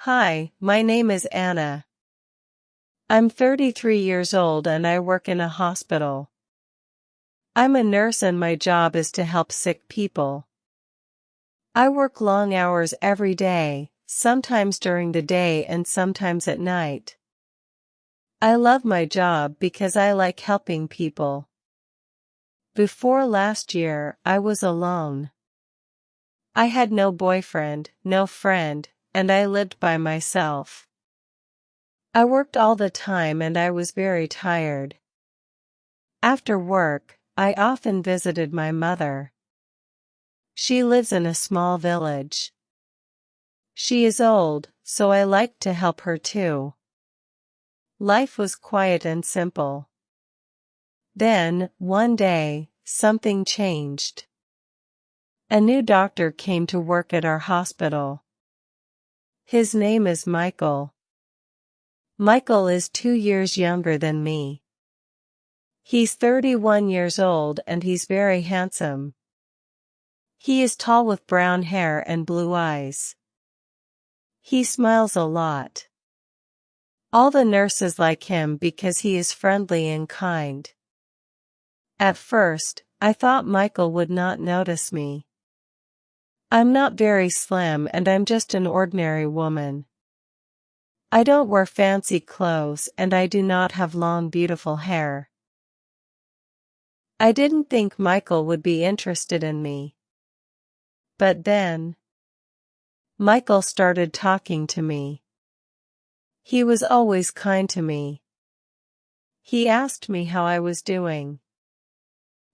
Hi, my name is Anna. I'm 33 years old and I work in a hospital. I'm a nurse and my job is to help sick people. I work long hours every day, sometimes during the day and sometimes at night. I love my job because I like helping people. Before last year, I was alone. I had no boyfriend, no friend, and I lived by myself. I worked all the time and I was very tired. After work, I often visited my mother. She lives in a small village. She is old, so I liked to help her too. Life was quiet and simple. Then, one day, something changed. A new doctor came to work at our hospital. His name is Michael. Michael is 2 years younger than me. He's 31 years old and he's very handsome. He is tall with brown hair and blue eyes. He smiles a lot. All the nurses like him because he is friendly and kind. At first, I thought Michael would not notice me. I'm not very slim and I'm just an ordinary woman. I don't wear fancy clothes and I do not have long beautiful hair. I didn't think Michael would be interested in me. But then, Michael started talking to me. He was always kind to me. He asked me how I was doing.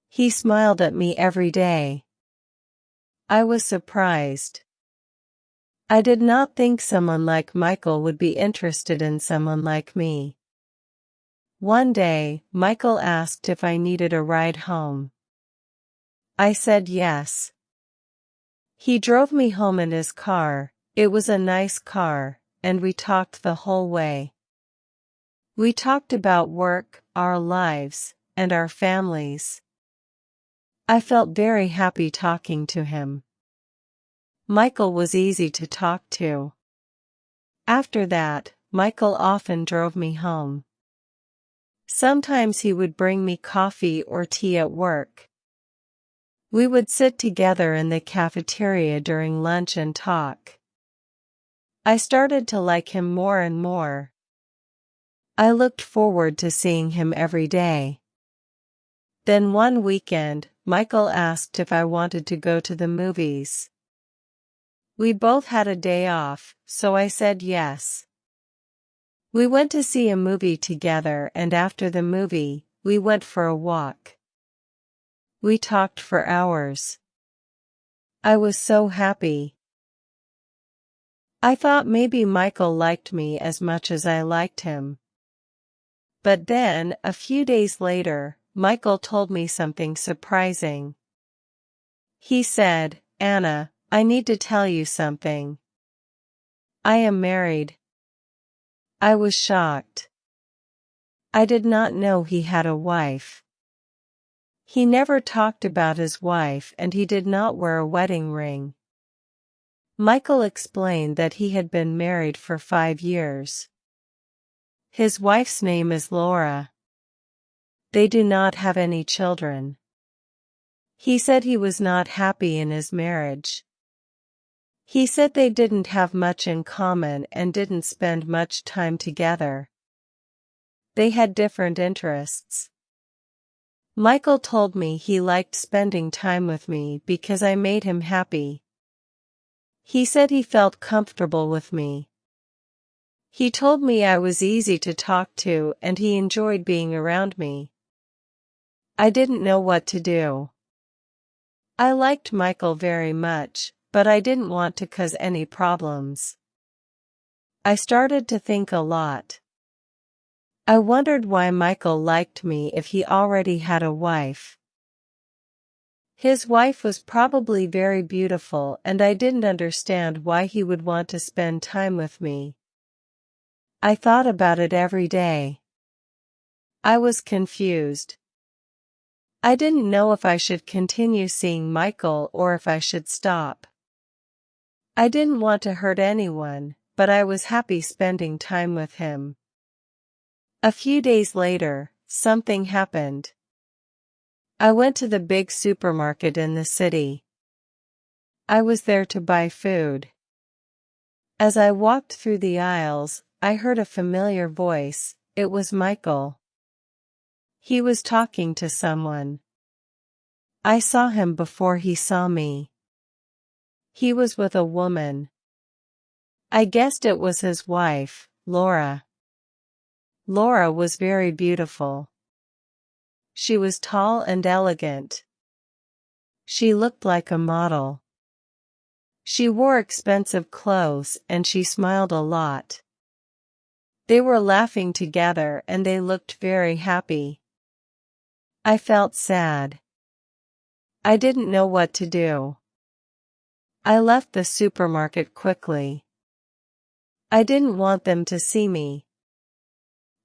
He smiled at me every day. I was surprised. I did not think someone like Michael would be interested in someone like me. One day, Michael asked if I needed a ride home. I said yes. He drove me home in his car. It was a nice car, and we talked the whole way. We talked about work, our lives, and our families. I felt very happy talking to him. Michael was easy to talk to. After that, Michael often drove me home. Sometimes he would bring me coffee or tea at work. We would sit together in the cafeteria during lunch and talk. I started to like him more and more. I looked forward to seeing him every day. Then one weekend, Michael asked if I wanted to go to the movies. We both had a day off, so I said yes. We went to see a movie together and after the movie, we went for a walk. We talked for hours. I was so happy. I thought maybe Michael liked me as much as I liked him. But then, a few days later, Michael told me something surprising. He said, "Anna, I need to tell you something. I am married." I was shocked. I did not know he had a wife. He never talked about his wife and he did not wear a wedding ring. Michael explained that he had been married for 5 years. His wife's name is Laura. They do not have any children. He said he was not happy in his marriage. He said they didn't have much in common and didn't spend much time together. They had different interests. Michael told me he liked spending time with me because I made him happy. He said he felt comfortable with me. He told me I was easy to talk to and he enjoyed being around me. I didn't know what to do. I liked Michael very much, but I didn't want to cause any problems. I started to think a lot. I wondered why Michael liked me if he already had a wife. His wife was probably very beautiful and I didn't understand why he would want to spend time with me. I thought about it every day. I was confused. I didn't know if I should continue seeing Michael or if I should stop. I didn't want to hurt anyone, but I was happy spending time with him. A few days later, something happened. I went to the big supermarket in the city. I was there to buy food. As I walked through the aisles, I heard a familiar voice. It was Michael. He was talking to someone. I saw him before he saw me. He was with a woman. I guessed it was his wife, Laura. Laura was very beautiful. She was tall and elegant. She looked like a model. She wore expensive clothes and she smiled a lot. They were laughing together and they looked very happy. I felt sad. I didn't know what to do. I left the supermarket quickly. I didn't want them to see me.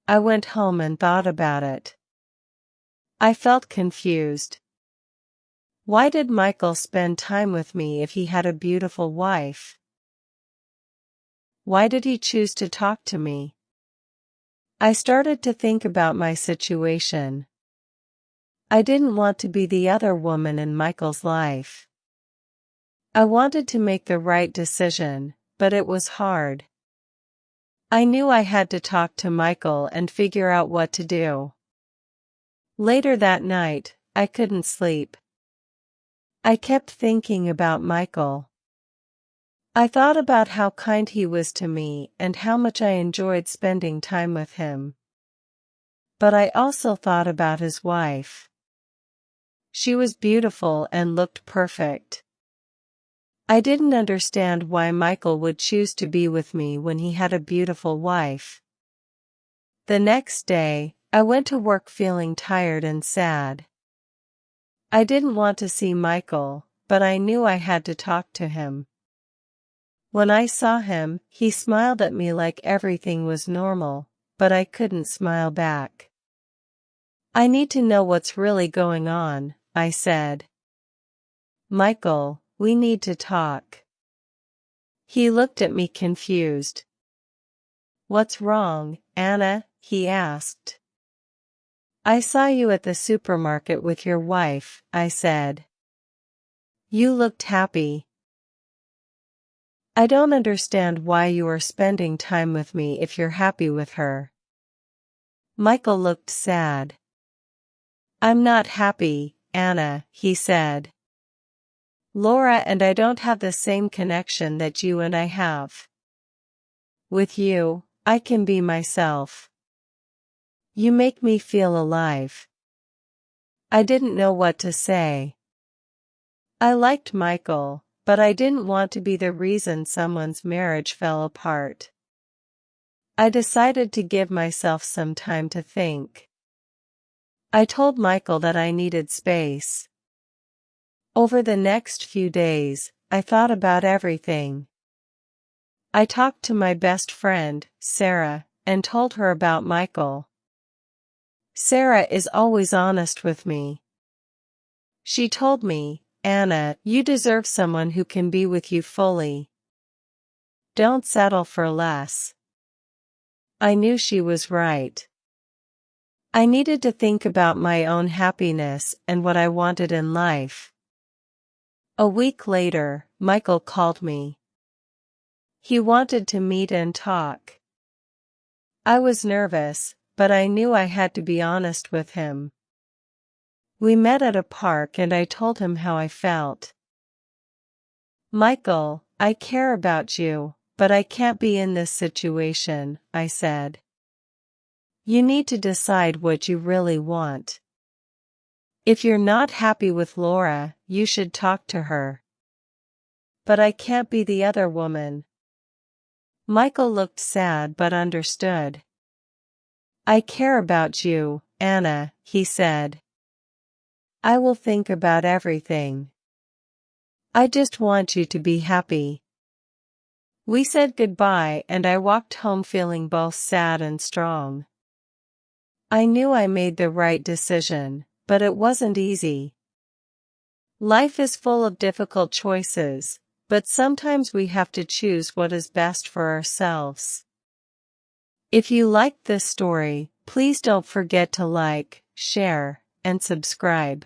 I went home and thought about it. I felt confused. Why did Michael spend time with me if he had a beautiful wife? Why did he choose to talk to me? I started to think about my situation. I didn't want to be the other woman in Michael's life. I wanted to make the right decision, but it was hard. I knew I had to talk to Michael and figure out what to do. Later that night, I couldn't sleep. I kept thinking about Michael. I thought about how kind he was to me and how much I enjoyed spending time with him. But I also thought about his wife. She was beautiful and looked perfect. I didn't understand why Michael would choose to be with me when he had a beautiful wife. The next day, I went to work feeling tired and sad. I didn't want to see Michael, but I knew I had to talk to him. When I saw him, he smiled at me like everything was normal, but I couldn't smile back. I need to know what's really going on, I said. Michael, we need to talk. He looked at me confused. What's wrong, Anna? He asked. I saw you at the supermarket with your wife, I said. You looked happy. I don't understand why you are spending time with me if you're happy with her. Michael looked sad. I'm not happy, Anna, he said. Laura and I don't have the same connection that you and I have. With you, I can be myself. You make me feel alive. I didn't know what to say. I liked Michael, but I didn't want to be the reason someone's marriage fell apart. I decided to give myself some time to think. I told Michael that I needed space. Over the next few days, I thought about everything. I talked to my best friend, Sarah, and told her about Michael. Sarah is always honest with me. She told me, Anna, you deserve someone who can be with you fully. Don't settle for less. I knew she was right. I needed to think about my own happiness and what I wanted in life. A week later, Michael called me. He wanted to meet and talk. I was nervous, but I knew I had to be honest with him. We met at a park and I told him how I felt. Michael, I care about you, but I can't be in this situation, I said. You need to decide what you really want. If you're not happy with Laura, you should talk to her. But I can't be the other woman. Michael looked sad but understood. I care about you, Anna, he said. I will think about everything. I just want you to be happy. We said goodbye and I walked home feeling both sad and strong. I knew I made the right decision, but it wasn't easy. Life is full of difficult choices, but sometimes we have to choose what is best for ourselves. If you liked this story, please don't forget to like, share, and subscribe.